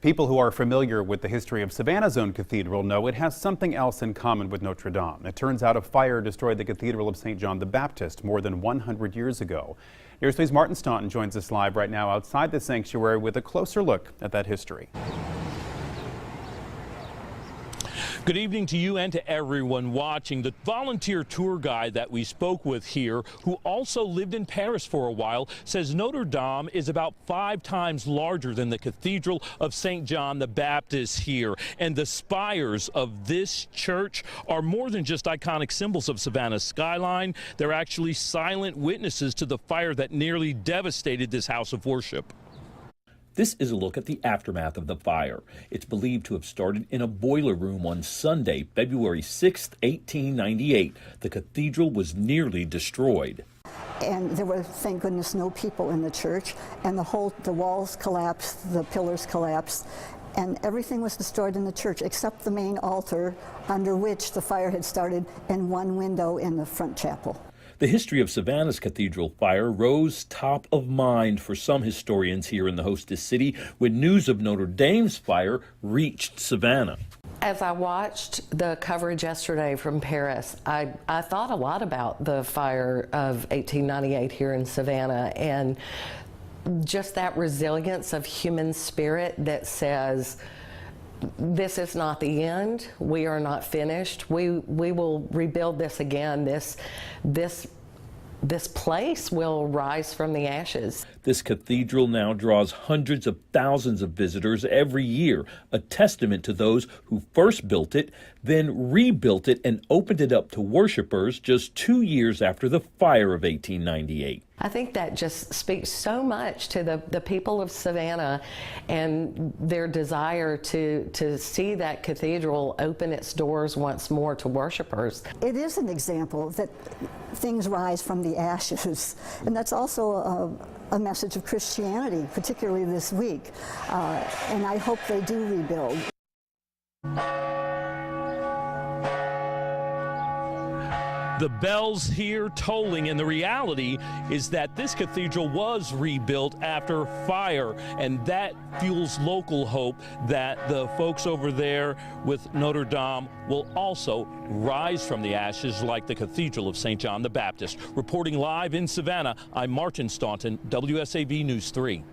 People who are familiar with the history of Savannah's own cathedral know it has something else in common with Notre Dame. It turns out a fire destroyed the Cathedral of St. John the Baptist more than 100 years ago. News 3's Martin Staunton joins us live right now outside the sanctuary with a closer look at that history. Good evening to you and to everyone watching. The volunteer tour guide that we spoke with here, who also lived in Paris for a while, says Notre Dame is about 5 times larger than the Cathedral of St. John the Baptist here. And the spires of this church are more than just iconic symbols of Savannah's skyline. They're actually silent witnesses to the fire that nearly devastated this house of worship. This is a look at the aftermath of the fire. It's believed to have started in a boiler room on Sunday, February 6, 1898. The cathedral was nearly destroyed. And there were, thank goodness, no people in the church, and the walls collapsed, the pillars collapsed, and everything was destroyed in the church except the main altar under which the fire had started and one window in the front chapel. The history of Savannah's cathedral fire rose top of mind for some historians here in the hostess city when news of Notre Dame's fire reached Savannah. As I watched the coverage yesterday from Paris, I thought a lot about the fire of 1898 here in Savannah and just that resilience of human spirit that says, this is not the end. We are not finished. We will rebuild this again. This place will rise from the ashes. This cathedral now draws hundreds of thousands of visitors every year, a testament to those who first built it, then rebuilt it and opened it up to worshipers just 2 years after the fire of 1898. I think that just speaks so much to the people of Savannah and their desire to see that cathedral open its doors once more to worshipers. It is an example that things rise from the ashes, and that's also a message of Christianity, particularly this week, and I hope they do rebuild. The bells here tolling, and the reality is that this cathedral was rebuilt after fire, and that fuels local hope that the folks over there with Notre Dame will also rise from the ashes like the Cathedral of St. John the Baptist. Reporting live in Savannah, I'm Martin Staunton, WSAV News 3.